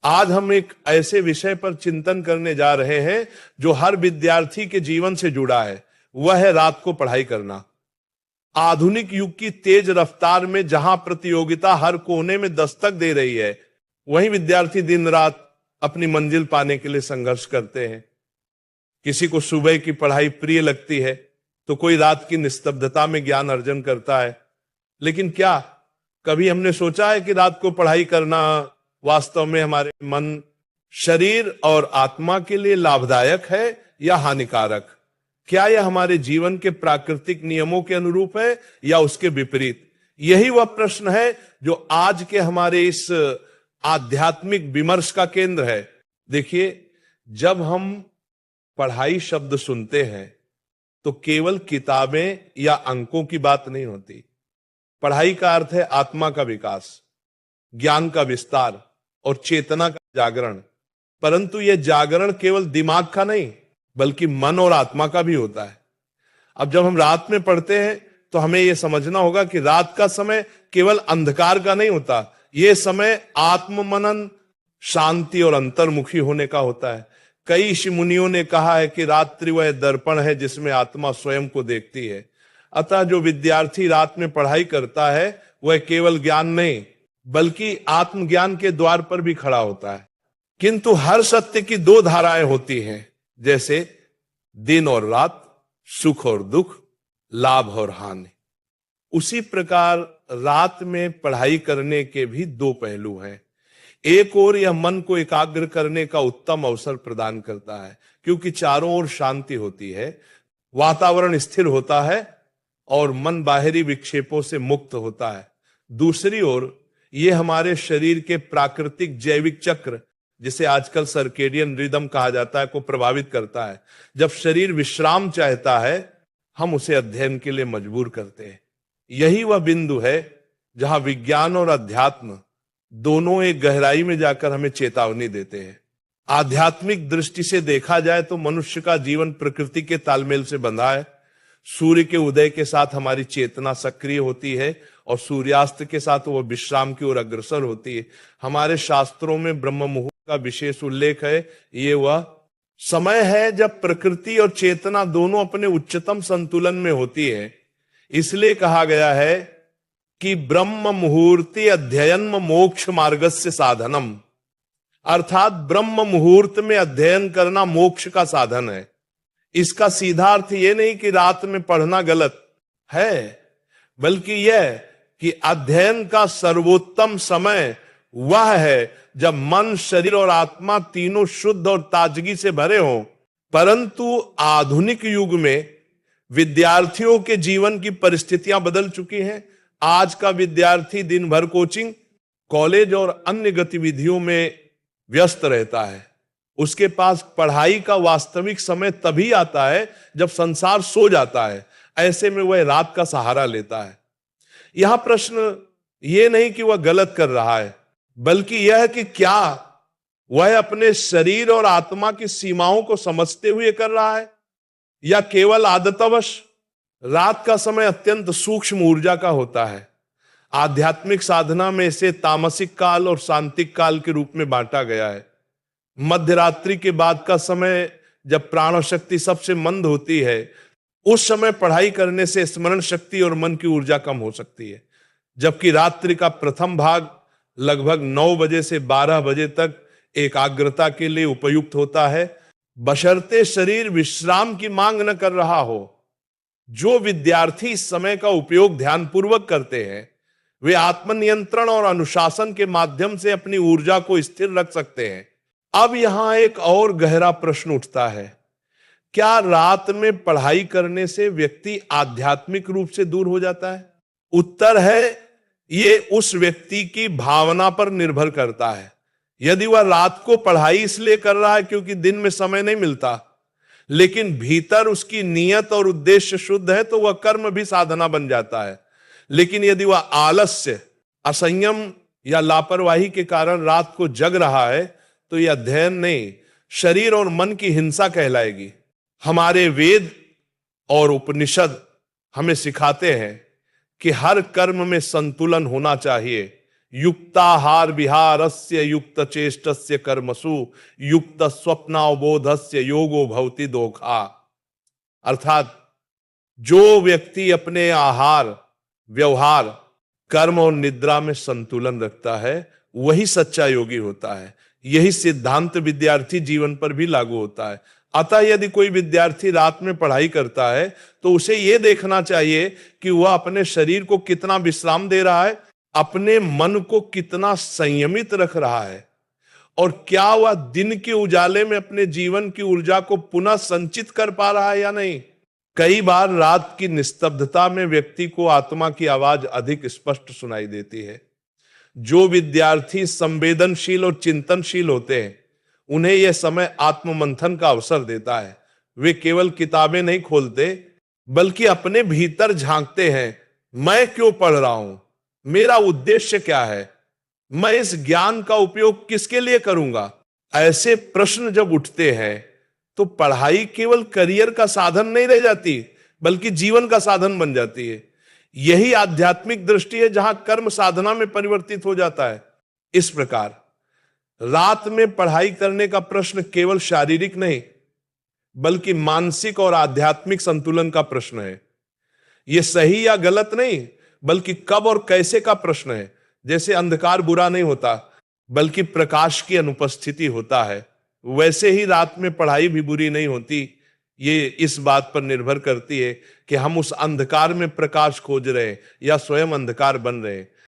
आज हम एक ऐसे विषय पर चिंतन करने जा रहे हैं जो हर विद्यार्थी के जीवन से जुड़ा है। वह है रात को पढ़ाई करना। आधुनिक युग की तेज रफ्तार में जहां प्रतियोगिता हर कोने में दस्तक दे रही है, वहीं विद्यार्थी दिन रात अपनी मंजिल पाने के लिए संघर्ष करते हैं। किसी को सुबह की पढ़ाई प्रिय लगती है तो कोई रात की निस्तब्धता में ज्ञान अर्जन करता है। लेकिन क्या कभी हमने सोचा है कि रात को पढ़ाई करना वास्तव में हमारे मन, शरीर और आत्मा के लिए लाभदायक है या हानिकारक? क्या यह हमारे जीवन के प्राकृतिक नियमों के अनुरूप है या उसके विपरीत? यही वह प्रश्न है जो आज के हमारे इस आध्यात्मिक विमर्श का केंद्र है। देखिए, जब हम पढ़ाई शब्द सुनते हैं तो केवल किताबें या अंकों की बात नहीं होती। पढ़ाई का अर्थ है आत्मा का विकास, ज्ञान का विस्तार और चेतना का जागरण। परंतु यह जागरण केवल दिमाग का नहीं बल्कि मन और आत्मा का भी होता है। अब जब हम रात में पढ़ते हैं तो हमें यह समझना होगा कि रात का समय केवल अंधकार का नहीं होता, यह समय आत्म मनन, शांति और अंतर्मुखी होने का होता है। कई ऋषि मुनियों ने कहा है कि रात्रि वह दर्पण है जिसमें आत्मा स्वयं को देखती है। अतः जो विद्यार्थी रात में पढ़ाई करता है वह केवल ज्ञान नहीं बल्कि आत्मज्ञान के द्वार पर भी खड़ा होता है। किंतु हर सत्य की दो धाराएं होती हैं, जैसे दिन और रात, सुख और दुख, लाभ और हानि। उसी प्रकार रात में पढ़ाई करने के भी दो पहलू हैं। एक ओर यह मन को एकाग्र करने का उत्तम अवसर प्रदान करता है क्योंकि चारों ओर शांति होती है, वातावरण स्थिर होता है और मन बाहरी विक्षेपों से मुक्त होता है। दूसरी ओर यह हमारे शरीर के प्राकृतिक जैविक चक्र, जिसे आजकल सर्केडियन रिदम कहा जाता है, को प्रभावित करता है। जब शरीर विश्राम चाहता है हम उसे अध्ययन के लिए मजबूर करते हैं। यही वह बिंदु है जहां विज्ञान और अध्यात्म दोनों एक गहराई में जाकर हमें चेतावनी देते हैं। आध्यात्मिक दृष्टि से देखा जाए तो मनुष्य का जीवन प्रकृति के तालमेल से बंधा है। सूर्य के उदय के साथ हमारी चेतना सक्रिय होती है और सूर्यास्त के साथ वह विश्राम की ओर अग्रसर होती है। हमारे शास्त्रों में ब्रह्म मुहूर्त का विशेष उल्लेख है। ये वह समय है जब प्रकृति और चेतना दोनों अपने उच्चतम संतुलन में होती है। इसलिए कहा गया है कि ब्रह्म मुहूर्ति अध्ययन मोक्ष मार्गस्य साधनम, अर्थात ब्रह्म मुहूर्त में अध्ययन करना मोक्ष का साधन है। इसका सीधा अर्थ यह नहीं कि रात में पढ़ना गलत है, बल्कि यह कि अध्ययन का सर्वोत्तम समय वह है जब मन, शरीर और आत्मा तीनों शुद्ध और ताजगी से भरे हों। परंतु आधुनिक युग में विद्यार्थियों के जीवन की परिस्थितियां बदल चुकी हैं। आज का विद्यार्थी दिन भर कोचिंग, कॉलेज और अन्य गतिविधियों में व्यस्त रहता है। उसके पास पढ़ाई का वास्तविक समय तभी आता है जब संसार सो जाता है। ऐसे में वह रात का सहारा लेता है। यहां प्रश्न यह नहीं कि वह गलत कर रहा है, बल्कि यह कि क्या वह अपने शरीर और आत्मा की सीमाओं को समझते हुए कर रहा है या केवल आदतवश। रात का समय अत्यंत सूक्ष्म ऊर्जा का होता है। आध्यात्मिक साधना में इसे तामसिक काल और शांतिक काल के रूप में बांटा गया है। मध्य रात्रि के बाद का समय, जब प्राण शक्ति सबसे मंद होती है, उस समय पढ़ाई करने से स्मरण शक्ति और मन की ऊर्जा कम हो सकती है। जबकि रात्रि का प्रथम भाग लगभग 9 बजे से 12 बजे तक एकाग्रता के लिए उपयुक्त होता है, बशर्ते शरीर विश्राम की मांग न कर रहा हो। जो विद्यार्थी इस समय का उपयोग ध्यानपूर्वक करते हैं वे आत्मनियंत्रण और अनुशासन के माध्यम से अपनी ऊर्जा को स्थिर रख सकते हैं। अब यहां एक और गहरा प्रश्न उठता है, क्या रात में पढ़ाई करने से व्यक्ति आध्यात्मिक रूप से दूर हो जाता है? उत्तर है, ये उस व्यक्ति की भावना पर निर्भर करता है। यदि वह रात को पढ़ाई इसलिए कर रहा है क्योंकि दिन में समय नहीं मिलता, लेकिन भीतर उसकी नीयत और उद्देश्य शुद्ध है, तो वह कर्म भी साधना बन जाता है। लेकिन यदि वह आलस्य, असंयम या लापरवाही के कारण रात को जग रहा है, तो यह अध्ययन नहीं, शरीर और मन की हिंसा कहलाएगी। हमारे वेद और उपनिषद हमें सिखाते हैं कि हर कर्म में संतुलन होना चाहिए। युक्ताहार विहारस्य युक्त चेष्टस्य कर्मसु युक्त स्वप्नावबोधस्य योगो भवति दोखा। अर्थात जो व्यक्ति अपने आहार, व्यवहार, कर्म और निद्रा में संतुलन रखता है वही सच्चा योगी होता है। यही सिद्धांत विद्यार्थी जीवन पर भी लागू होता है। अतः यदि कोई विद्यार्थी रात में पढ़ाई करता है तो उसे यह देखना चाहिए कि वह अपने शरीर को कितना विश्राम दे रहा है, अपने मन को कितना संयमित रख रहा है, और क्या वह दिन के उजाले में अपने जीवन की ऊर्जा को पुनः संचित कर पा रहा है या नहीं। कई बार रात की निस्तब्धता में व्यक्ति को आत्मा की आवाज अधिक स्पष्ट सुनाई देती है। जो विद्यार्थी संवेदनशील और चिंतनशील होते हैं उन्हें यह समय आत्ममंथन का अवसर देता है। वे केवल किताबें नहीं खोलते बल्कि अपने भीतर झांकते हैं। मैं क्यों पढ़ रहा हूं, मेरा उद्देश्य क्या है, मैं इस ज्ञान का उपयोग किसके लिए करूंगा। ऐसे प्रश्न जब उठते हैं तो पढ़ाई केवल करियर का साधन नहीं रह जाती बल्कि जीवन का साधन बन जाती है। यही आध्यात्मिक दृष्टि है जहां कर्म साधना में परिवर्तित हो जाता है। इस प्रकार रात में पढ़ाई करने का प्रश्न केवल शारीरिक नहीं बल्कि मानसिक और आध्यात्मिक संतुलन का प्रश्न है। यह सही या गलत नहीं बल्कि कब और कैसे का प्रश्न है। जैसे अंधकार बुरा नहीं होता बल्कि प्रकाश की अनुपस्थिति होता है, वैसे ही रात में पढ़ाई भी बुरी नहीं होती। ये इस बात पर निर्भर करती है कि हम उस अंधकार में प्रकाश खोज रहे हैं या स्वयं अंधकार बन रहे हैं।